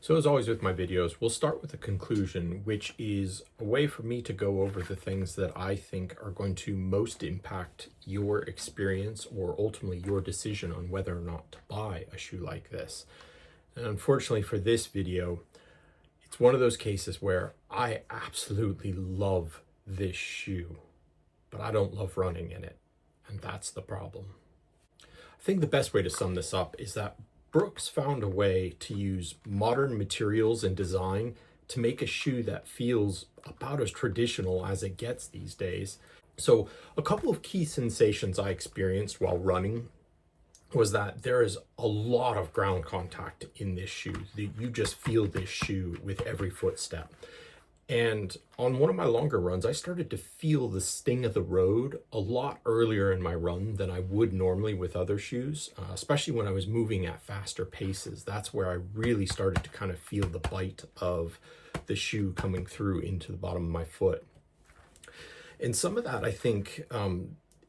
So as always with my videos, we'll start with a conclusion, which is a way for me to go over the things that I think are going to most impact your experience or ultimately your decision on whether or not to buy a shoe like this. And unfortunately for this video, it's one of those cases where I absolutely love this shoe, but I don't love running in it. And that's the problem. I think the best way to sum this up is that Brooks found a way to use modern materials and design to make a shoe that feels about as traditional as it gets these days. So a couple of key sensations I experienced while running was that there is a lot of ground contact in this shoe. You just feel this shoe with every footstep. And on one of my longer runs, I started to feel the sting of the road a lot earlier in my run than I would normally with other shoes, especially when I was moving at faster paces. That's where I really started to kind of feel the bite of the shoe coming through into the bottom of my foot. And some of that, I think,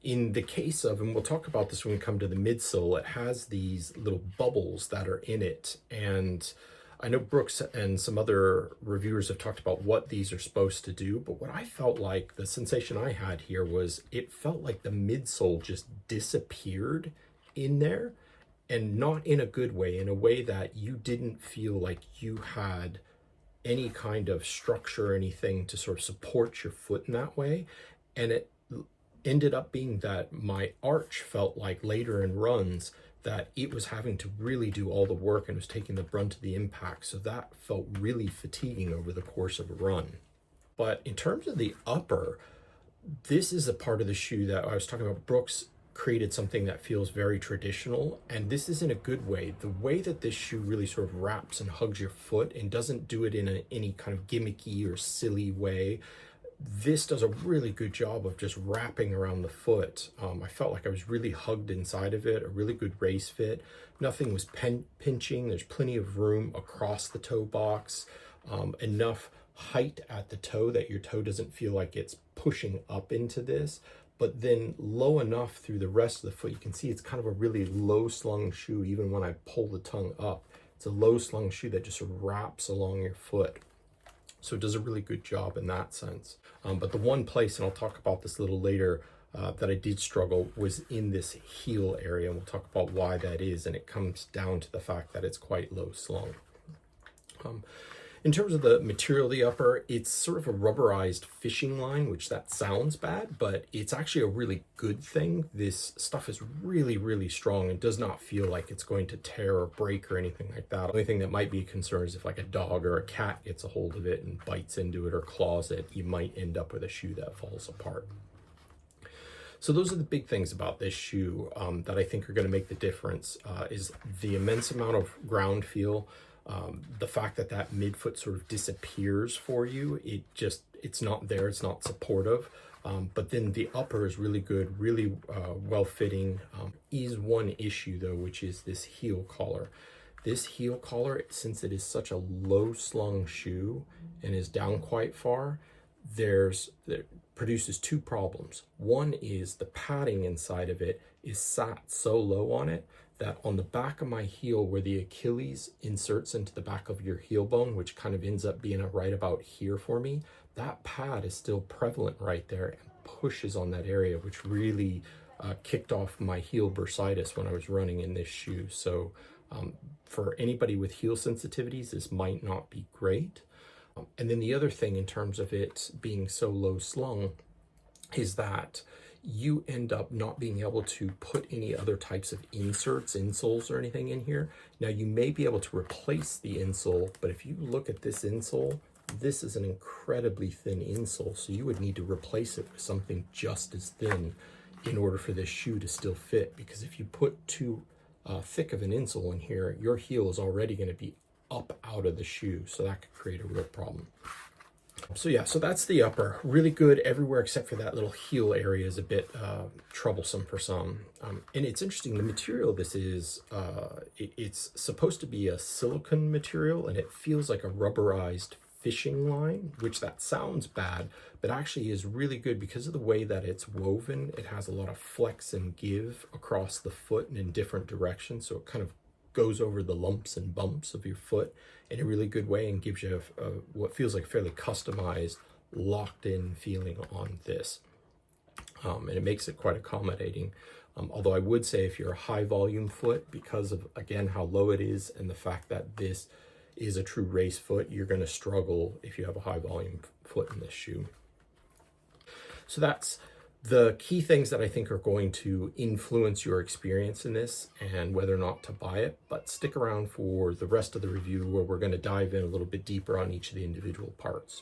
in the case of, and we'll talk about this when we come to the midsole, it has these little bubbles that are in it. And I know Brooks and some other reviewers have talked about what these are supposed to do, but what I felt like, the sensation I had here was it felt like the midsole just disappeared in there, and not in a good way, in a way that you didn't feel like you had any kind of structure or anything to sort of support your foot in that way. And it ended up being that my arch felt like later in runs that it was having to really do all the work and was taking the brunt of the impact. So that felt really fatiguing over the course of a run. But in terms of the upper, this is a part of the shoe that I was talking about. Brooks created something that feels very traditional, and this is in a good way. The way that this shoe really sort of wraps and hugs your foot and doesn't do it in any kind of gimmicky or silly way. This does a really good job of just wrapping around the foot. I felt like I was really hugged inside of it, a really good race fit. Nothing was pinching. There's plenty of room across the toe box, enough height at the toe that your toe doesn't feel like it's pushing up into this, but then low enough through the rest of the foot. You can see it's kind of a really low slung shoe. Even when I pull the tongue up, it's a low slung shoe that just sort of wraps along your foot. So it does a really good job in that sense. But the one place, and I'll talk about this a little later, that I did struggle was in this heel area. And we'll talk about why that is. And it comes down to the fact that it's quite low slung. In terms of the material of the upper, it's sort of a rubberized fishing line, which that sounds bad, but it's actually a really good thing. This stuff is really, really strong and does not feel like it's going to tear or break or anything like that. The only thing that might be a concern is if like a dog or a cat gets a hold of it and bites into it or claws it, you might end up with a shoe that falls apart. So those are the big things about this shoe that I think are going to make the difference, is the immense amount of ground feel. The fact that that midfoot sort of disappears for you, it's not there, it's not supportive. But then the upper is really good, really well-fitting. Is one issue though, which is this heel collar. This heel collar, since it is such a low slung shoe and is down quite far, it produces two problems. One is the padding inside of it is sat so low on it that on the back of my heel, where the Achilles inserts into the back of your heel bone, which kind of ends up being right about here for me, that pad is still prevalent right there and pushes on that area, which really kicked off my heel bursitis when I was running in this shoe. So for anybody with heel sensitivities, this might not be great. And then the other thing in terms of it being so low slung is that you end up not being able to put any other types of inserts, insoles or anything in here. Now you may be able to replace the insole, but if you look at this insole, this is an incredibly thin insole. So you would need to replace it with something just as thin in order for this shoe to still fit. Because if you put too thick of an insole in here, your heel is already going to be up out of the shoe. So that could create a real problem. So yeah, so that's the upper. Really good everywhere except for that little heel area is a bit troublesome for some. And it's interesting, the material this is, it's supposed to be a silicone material, and it feels like a rubberized fishing line, which that sounds bad, but actually is really good because of the way that it's woven. It has a lot of flex and give across the foot and in different directions, so it kind of goes over the lumps and bumps of your foot in a really good way and gives you what feels like a fairly customized, locked in feeling on this. And it makes it quite accommodating. Although I would say if you're a high volume foot, because of, again, how low it is and the fact that this is a true race foot, you're going to struggle if you have a high volume foot in this shoe. So that's the key things that I think are going to influence your experience in this and whether or not to buy it. But stick around for the rest of the review where we're going to dive in a little bit deeper on each of the individual parts.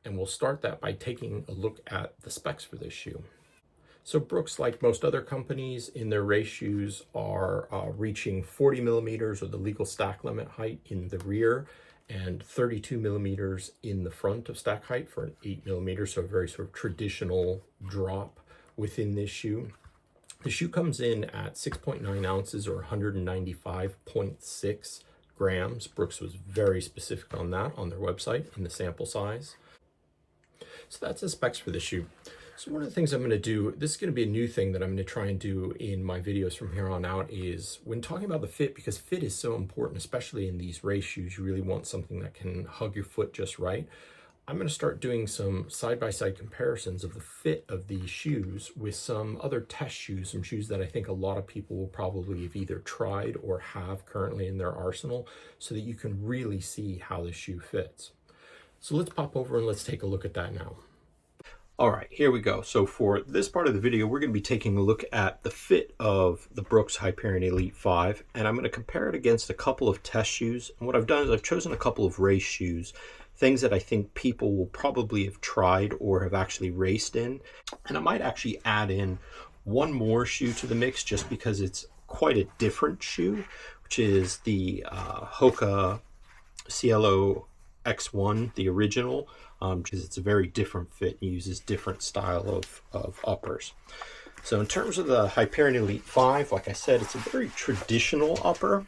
And we'll start that by taking a look at the specs for this shoe. So Brooks, like most other companies in their race shoes, are reaching 40 millimeters or the legal stack limit height in the rear and 32 millimeters in the front of stack height for an 8 millimeter, so a very sort of traditional drop within this shoe. The shoe comes in at 6.9 ounces or 195.6 grams. Brooks was very specific on that on their website in the sample size. So that's the specs for the shoe. So one of the things I'm going to do, this is going to be a new thing that I'm going to try and do in my videos from here on out, is when talking about the fit, because fit is so important, especially in these race shoes, you really want something that can hug your foot just right. I'm going to start doing some side-by-side comparisons of the fit of these shoes with some other test shoes, some shoes that I think a lot of people will probably have either tried or have currently in their arsenal, so that you can really see how the shoe fits. So let's pop over and let's take a look at that now. All right, here we go. So for this part of the video, we're going to be taking a look at the fit of the Brooks Hyperion Elite 5, and I'm going to compare it against a couple of test shoes. And what I've done is I've chosen a couple of race shoes, things that I think people will probably have tried or have actually raced in. And I might actually add in one more shoe to the mix just because it's quite a different shoe, which is the Hoka CLO X1, the original, because it's a very different fit and uses different style of uppers. So in terms of the Hyperion Elite 5, like I said, it's a very traditional upper.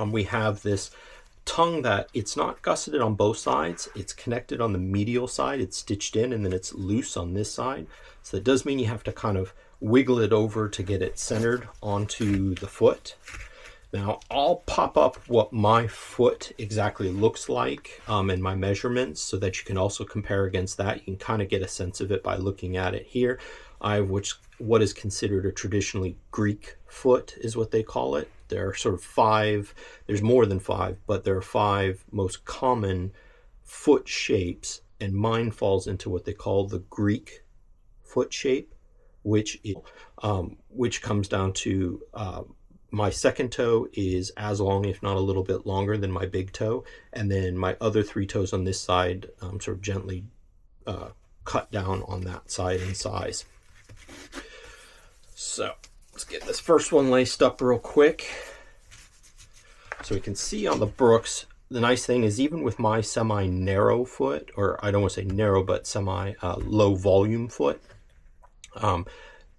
We have this tongue that it's not gusseted on both sides. It's connected on the medial side. It's stitched in and then it's loose on this side. So that does mean you have to kind of wiggle it over to get it centered onto the foot. Now, I'll pop up what my foot exactly looks like and my measurements so that you can also compare against that. You can kind of get a sense of it by looking at it here. I have what is considered a traditionally Greek foot is what they call it. There are sort of 5, there's more than 5, but there are 5 most common foot shapes, and mine falls into what they call the Greek foot shape, which comes down to my second toe is as long, if not a little bit longer than my big toe. And then my other 3 toes on this side sort of gently cut down on that side in size. So let's get this first one laced up real quick. So we can see on the Brooks, the nice thing is even with my semi-narrow foot, or I don't want to say narrow, but semi-low volume foot,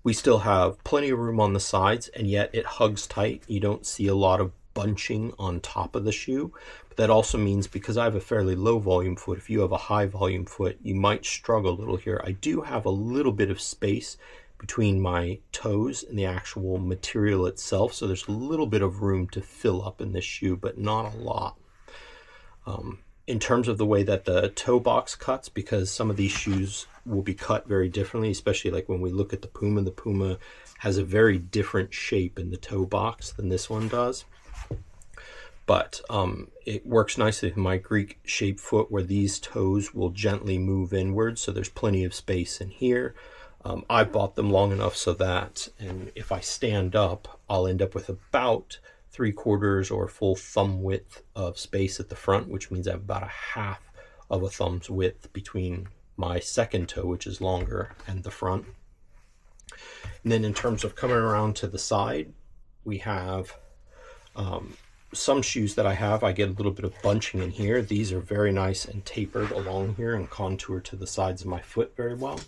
we still have plenty of room on the sides, and yet it hugs tight. You don't see a lot of bunching on top of the shoe. But that also means, because I have a fairly low volume foot, if you have a high volume foot, you might struggle a little here. I do have a little bit of space between my toes and the actual material itself, so there's a little bit of room to fill up in this shoe, but not a lot. In terms of the way that the toe box cuts, because some of these shoes will be cut very differently, especially like when we look at the Puma has a very different shape in the toe box than this one does. But it works nicely with my Greek shaped foot where these toes will gently move inwards, so there's plenty of space in here. I bought them long enough so that, and if I stand up, I'll end up with about 3/4 or full thumb width of space at the front, which means I have about a half of a thumb's width between my second toe, which is longer, and the front. And then in terms of coming around to the side, we have some shoes that I get a little bit of bunching in here. These are very nice and tapered along here and contour to the sides of my foot very well.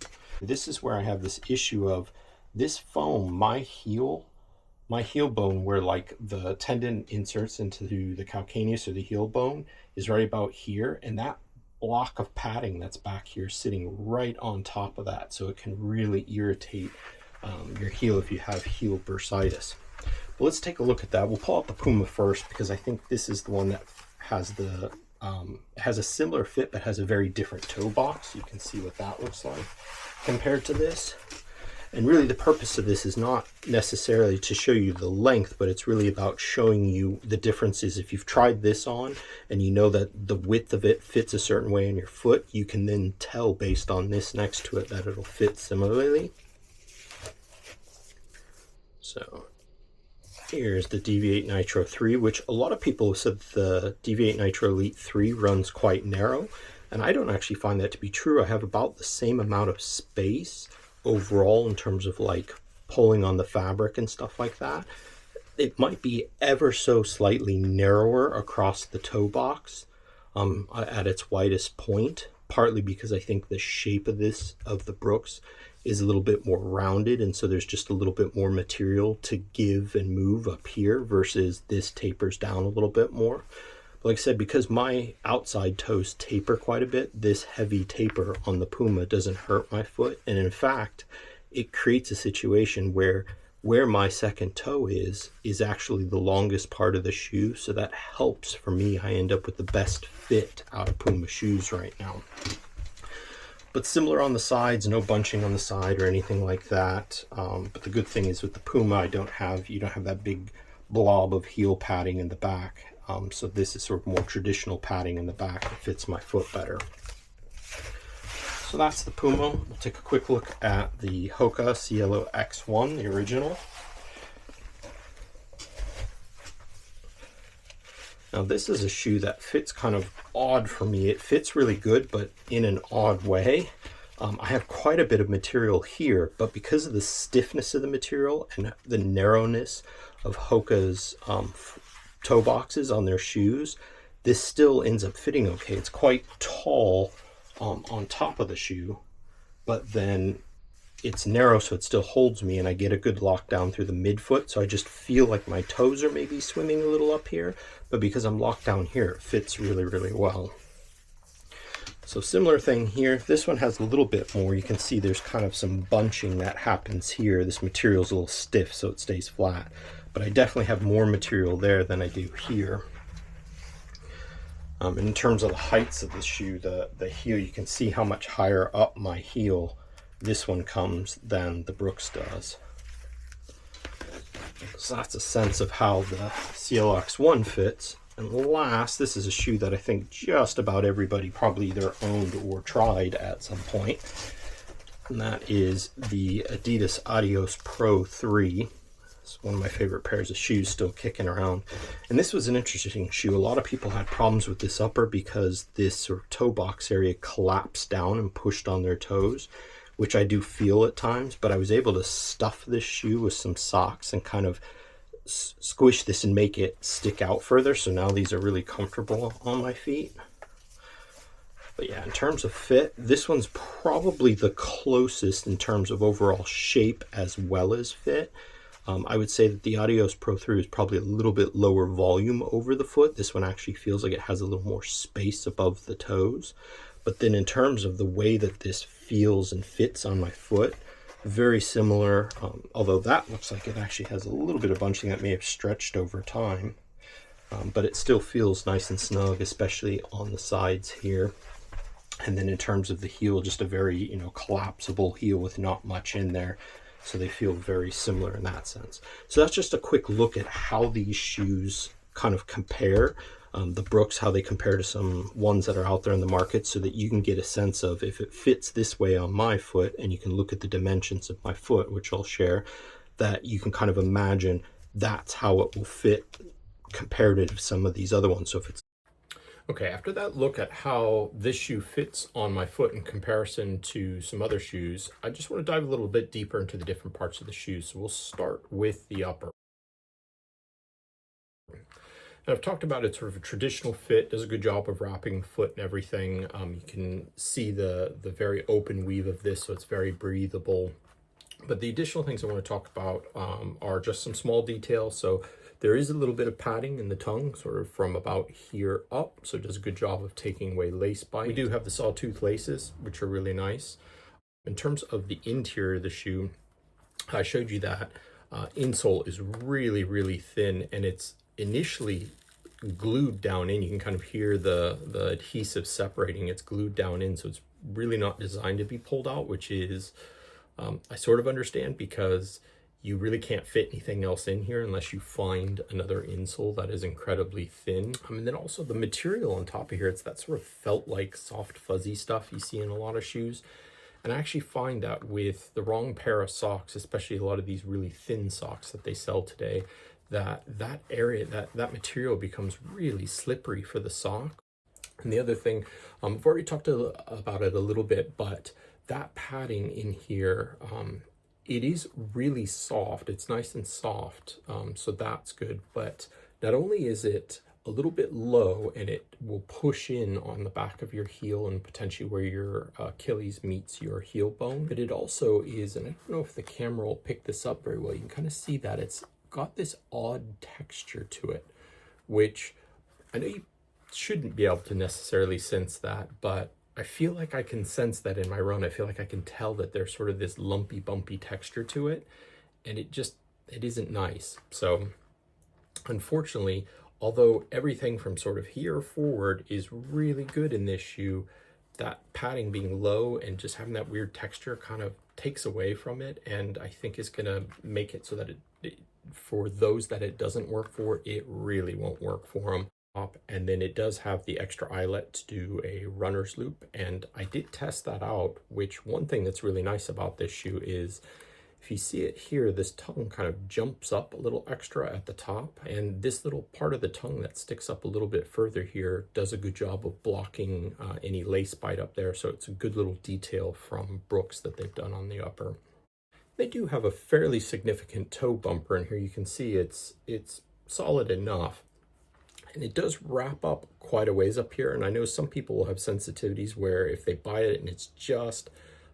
This is where I have this issue of this foam, my heel bone, where like the tendon inserts into the calcaneus or the heel bone, is right about here, and that block of padding that's back here sitting right on top of that, so it can really irritate your heel if you have heel bursitis. Well, let's take a look at that. We'll pull out the Puma first because I think this is the one that has the has a similar fit but has a very different toe box. You can see what that looks like compared to this. And really the purpose of this is not necessarily to show you the length, but it's really about showing you the differences. If you've tried this on and you know that the width of it fits a certain way in your foot, you can then tell based on this next to it that it'll fit similarly. So here's the Deviate Nitro 3, which a lot of people have said the Deviate Nitro Elite 3 runs quite narrow, and I don't actually find that to be true. I have about the same amount of space overall in terms of like pulling on the fabric and stuff like that. It might be ever so slightly narrower across the toe box at its widest point, partly because I think the shape of the Brooks is a little bit more rounded, and so there's just a little bit more material to give and move up here versus this tapers down a little bit more. But like I said, because my outside toes taper quite a bit, this heavy taper on the Puma doesn't hurt my foot, and in fact it creates a situation where my second toe is actually the longest part of the shoe, so that helps for me. I end up with the best fit out of Puma shoes right now. But similar on the sides, no bunching on the side or anything like that. But the good thing is with the Puma, you don't have that big blob of heel padding in the back. So this is sort of more traditional padding in the back that fits my foot better. So that's the Puma. We'll take a quick look at the Hoka Cielo X1, the original. Now this is a shoe that fits kind of odd for me. It fits really good, but in an odd way. I have quite a bit of material here, but because of the stiffness of the material and the narrowness of Hoka's toe boxes on their shoes, this still ends up fitting okay. It's quite tall on top of the shoe, but then it's narrow, so it still holds me, and I get a good lockdown through the midfoot, so I just feel like my toes are maybe swimming a little up here, but because I'm locked down here, it fits really, really well. So similar thing here. This one has a little bit more. You can see there's kind of some bunching that happens here. This material is a little stiff, so it stays flat, but I definitely have more material there than I do here. In terms of the heights of the shoe, the heel, you can see how much higher up my heel this one comes than the Brooks does. So that's a sense of how the Cielo X1 fits. And last, this is a shoe that I think just about everybody probably either owned or tried at some point. And that is the Adidas Adios Pro 3. It's one of my favorite pairs of shoes still kicking around. And this was an interesting shoe. A lot of people had problems with this upper because this sort of toe box area collapsed down and pushed on their toes, which I do feel at times, but I was able to stuff this shoe with some socks and kind of squish this and make it stick out further. So now these are really comfortable on my feet. But yeah, in terms of fit, this one's probably the closest in terms of overall shape as well as fit. I would say that the Adios Pro 3 is probably a little bit lower volume over the foot. This one actually feels like it has a little more space above the toes. But then in terms of the way that this feels and fits on my foot, very similar, although that looks like it actually has a little bit of bunching that may have stretched over time. But it still feels nice and snug, especially on the sides here. And then in terms of the heel, just a very, collapsible heel with not much in there. So they feel very similar in that sense. So that's just a quick look at how these shoes kind of compare. The Brooks, how they compare to some ones that are out there in the market, so that you can get a sense of if it fits this way on my foot, and you can look at the dimensions of my foot, which I'll share, that you can kind of imagine that's how it will fit compared to some of these other ones. So if it's okay, after that look at how this shoe fits on my foot in comparison to some other shoes, I just want to dive a little bit deeper into the different parts of the shoe. So we'll start with the upper. And I've talked about it sort of a traditional fit, does a good job of wrapping the foot and everything. You can see the very open weave of this, so it's very breathable. But the additional things I want to talk about are just some small details. So there is a little bit of padding in the tongue, sort of from about here up, so it does a good job of taking away lace bite. We do have the sawtooth laces, which are really nice. In terms of the interior of the shoe, I showed you that. insole is really, really thin, and it's initially glued down in. You can kind of hear the adhesive separating. It's glued down in, so it's really not designed to be pulled out, which is, I sort of understand, because you really can't fit anything else in here unless you find another insole that is incredibly thin. And then also the material on top of here, it's that sort of felt-like soft fuzzy stuff you see in a lot of shoes. And I actually find that with the wrong pair of socks, especially a lot of these really thin socks that they sell today, that area, that material becomes really slippery for the sock. And the other thing, I've already talked about it a little bit, but that padding in here, it is really soft. It's nice and soft, so that's good. But not only is it a little bit low, and it will push in on the back of your heel and potentially where your Achilles meets your heel bone, but it also is, and I don't know if the camera will pick this up very well, you can kind of see that it's got this odd texture to it, which I know you shouldn't be able to necessarily sense that, but I feel like I can sense that in my run. I feel like I can tell that there's sort of this lumpy, bumpy texture to it, and it isn't nice. So unfortunately, although everything from sort of here forward is really good in this shoe, that padding being low and just having that weird texture kind of takes away from it, and I think is going to make it so that for those that it doesn't work for, it really won't work for them. And then it does have the extra eyelet to do a runner's loop, and I did test that out, which one thing that's really nice about this shoe is, if you see it here, this tongue kind of jumps up a little extra at the top, and this little part of the tongue that sticks up a little bit further here does a good job of blocking any lace bite up there, so it's a good little detail from Brooks that they've done on the upper. They do have a fairly significant toe bumper in here. You can see it's solid enough. And it does wrap up quite a ways up here. And I know some people will have sensitivities where if they buy it and it's just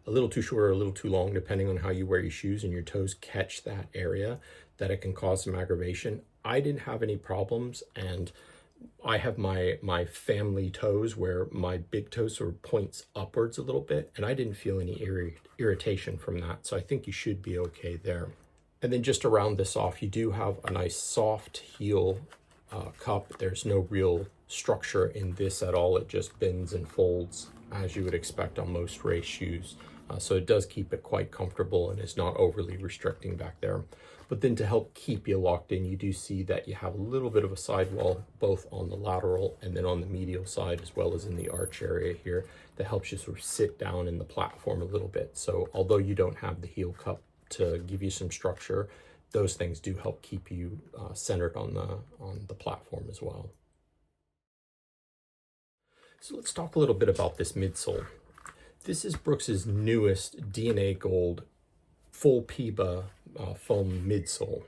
a little too short or a little too long, depending on how you wear your shoes, and your toes catch that area, that it can cause some aggravation. I didn't have any problems, and I have my family toes where my big toe sort of points upwards a little bit, and I didn't feel any irritation from that. So I think you should be okay there. And then just to round this off, you do have a nice soft heel cup. There's no real structure in this at all. It just bends and folds as you would expect on most race shoes. So it does keep it quite comfortable and is not overly restricting back there. But then to help keep you locked in, you do see that you have a little bit of a sidewall both on the lateral and then on the medial side, as well as in the arch area here, that helps you sort of sit down in the platform a little bit. So although you don't have the heel cup to give you some structure, those things do help keep you centered on the platform as well. So let's talk a little bit about this midsole. This is Brooks's newest DNA Gold full PIBA foam midsole.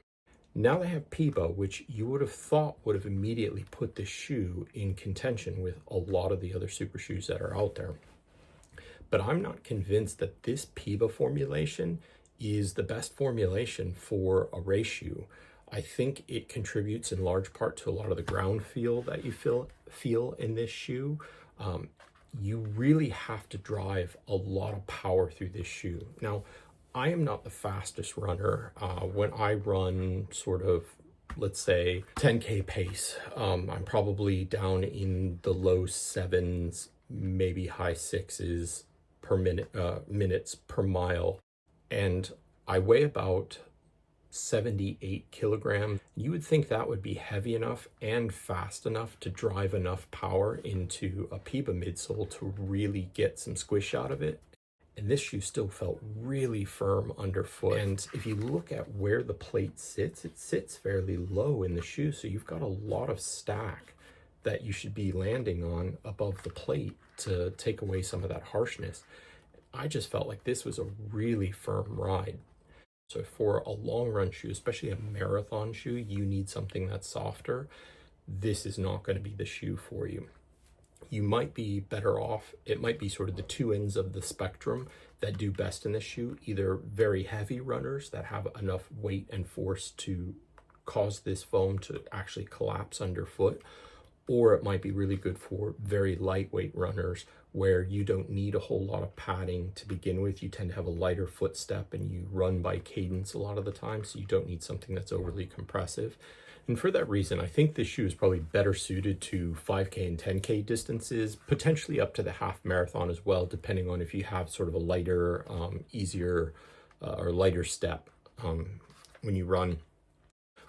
Now they have PIBA, which you would have thought would have immediately put this shoe in contention with a lot of the other super shoes that are out there. But I'm not convinced that this PIBA formulation is the best formulation for a race shoe. I think it contributes in large part to a lot of the ground feel that you feel in this shoe. You really have to drive a lot of power through this shoe. Now, I am not the fastest runner. When I run sort of, let's say, 10K pace, I'm probably down in the low 7s, maybe high 6s per minute, minutes per mile. And I weigh about 78 kilograms. You would think that would be heavy enough and fast enough to drive enough power into a PIBA midsole to really get some squish out of it. And this shoe still felt really firm underfoot. And if you look at where the plate sits, it sits fairly low in the shoe. So you've got a lot of stack that you should be landing on above the plate to take away some of that harshness. I just felt like this was a really firm ride. So for a long run shoe, especially a marathon shoe, you need something that's softer. This is not going to be the shoe for you. You might be better off, it might be sort of the two ends of the spectrum that do best in this shoe, either very heavy runners that have enough weight and force to cause this foam to actually collapse underfoot, or it might be really good for very lightweight runners where you don't need a whole lot of padding to begin with. You tend to have a lighter footstep and you run by cadence a lot of the time, so you don't need something that's overly compressive. And for that reason, I think this shoe is probably better suited to 5K and 10K distances, potentially up to the half marathon as well, depending on if you have sort of a lighter, easier or lighter step when you run.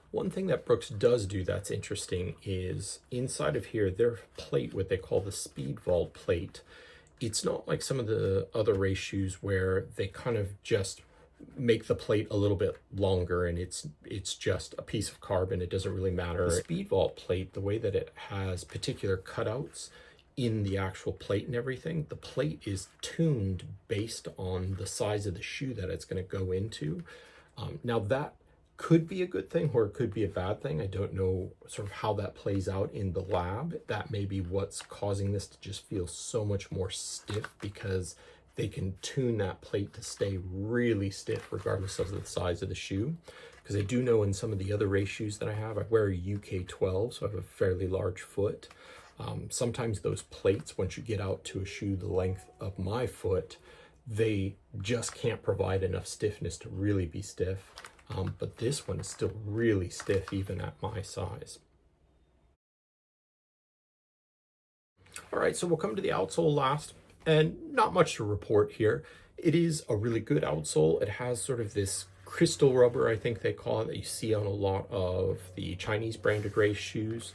One thing that Brooks does do that's interesting is inside of here, their plate, what they call the speed vault plate, it's not like some of the other race shoes where they kind of just make the plate a little bit longer and it's just a piece of carbon. It doesn't really matter. The speed vault plate, the way that it has particular cutouts in the actual plate and everything, the plate is tuned based on the size of the shoe that it's going to go into. Now that could be a good thing or it could be a bad thing. I don't know sort of how that plays out in the lab. That may be what's causing this to just feel so much more stiff, because they can tune that plate to stay really stiff regardless of the size of the shoe. Because I do know in some of the other race shoes that I have, I wear a UK 12, so I have a fairly large foot. Sometimes those plates, once you get out to a shoe the length of my foot, they just can't provide enough stiffness to really be stiff. But this one is still really stiff even at my size. All right, so we'll come to the outsole last, and not much to report here. It is a really good outsole. It has sort of this crystal rubber, I think they call it, that you see on a lot of the Chinese branded race shoes,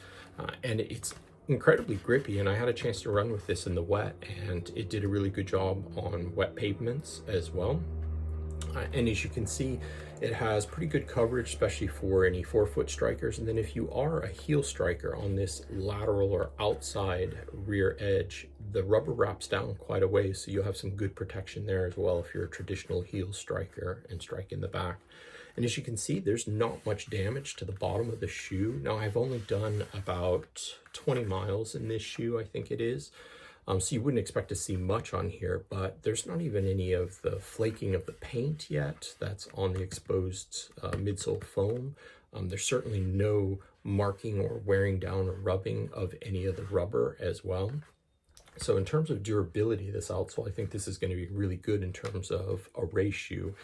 and it's incredibly grippy. And I had a chance to run with this in the wet, and it did a really good job on wet pavements as well. And as you can see, it has pretty good coverage, especially for any forefoot strikers. And then if you are a heel striker on this lateral or outside rear edge, the rubber wraps down quite a way, so you'll have some good protection there as well if you're a traditional heel striker and strike in the back. And as you can see, there's not much damage to the bottom of the shoe. Now, I've only done about 20 miles in this shoe, I think it is. So you wouldn't expect to see much on here, but there's not even any of the flaking of the paint yet that's on the exposed midsole foam. There's certainly no marking or wearing down or rubbing of any of the rubber as well. So in terms of durability, this outsole, I think this is going to be really good in terms of a race shoe.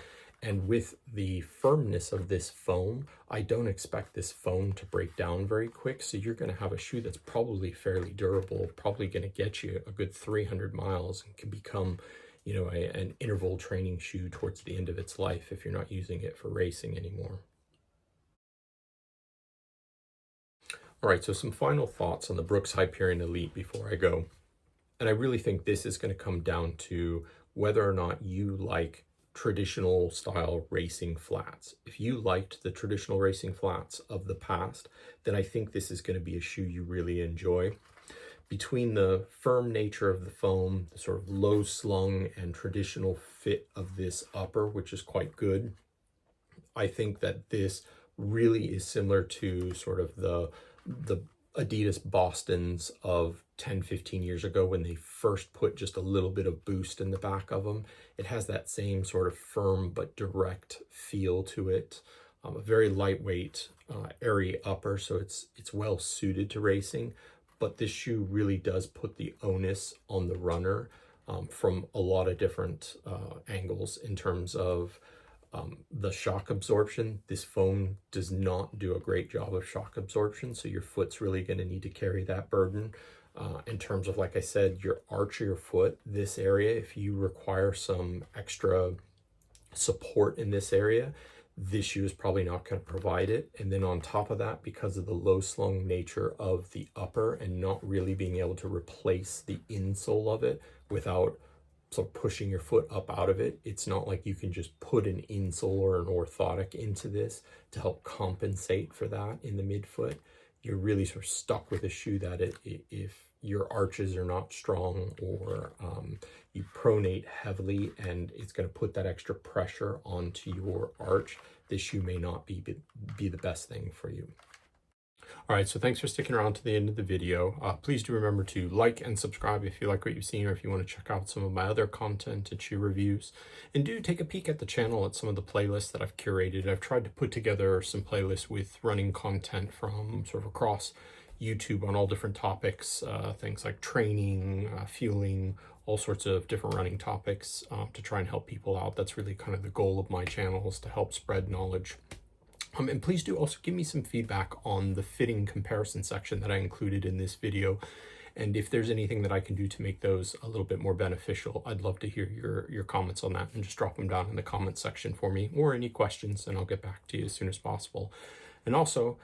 And with the firmness of this foam, I don't expect this foam to break down very quick. So you're going to have a shoe that's probably fairly durable, probably going to get you a good 300 miles and can become, you know, an interval training shoe towards the end of its life if you're not using it for racing anymore. All right, so some final thoughts on the Brooks Hyperion Elite before I go. And I really think this is going to come down to whether or not you like traditional style racing flats. If you liked the traditional racing flats of the past, then I think this is going to be a shoe you really enjoy. Between the firm nature of the foam, the sort of low slung and traditional fit of this upper, which is quite good, I think that this really is similar to sort of the Adidas Bostons of 10-15 years ago when they first put just a little bit of boost in the back of them. It has that same sort of firm but direct feel to it. A very lightweight, airy upper, so it's well suited to racing. But this shoe really does put the onus on the runner from a lot of different angles in terms of the shock absorption. This foam does not do a great job of shock absorption, so your foot's really going to need to carry that burden. In terms of, like I said, your arch of your foot, this area, if you require some extra support in this area, this shoe is probably not going to provide it. And then on top of that, because of the low slung nature of the upper and not really being able to replace the insole of it without pushing your foot up out of it, it's not like you can just put an insole or an orthotic into this to help compensate for that in the midfoot. You're really sort of stuck with a shoe that if your arches are not strong or you pronate heavily and it's going to put that extra pressure onto your arch, this shoe may not be the best thing for you. All right, so thanks for sticking around to the end of the video. Please do remember to like and subscribe if you like what you've seen, or if you want to check out some of my other content and shoe reviews. And do take a peek at the channel at some of the playlists that I've curated. I've tried to put together some playlists with running content from sort of across YouTube on all different topics, things like training, fueling, all sorts of different running topics to try and help people out. That's really kind of the goal of my channel, is to help spread knowledge. And please do also give me some feedback on the fitting comparison section that I included in this video. And if there's anything that I can do to make those a little bit more beneficial, I'd love to hear your comments on that, and just drop them down in the comment section for me, or any questions, and I'll get back to you as soon as possible. And also,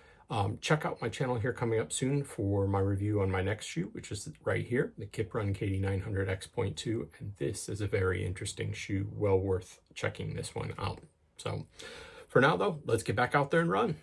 check out my channel here coming up soon for my review on my next shoe, which is right here, the Kip Run KD 900 X.2. And this is a very interesting shoe, well worth checking this one out. So for now though, let's get back out there and run.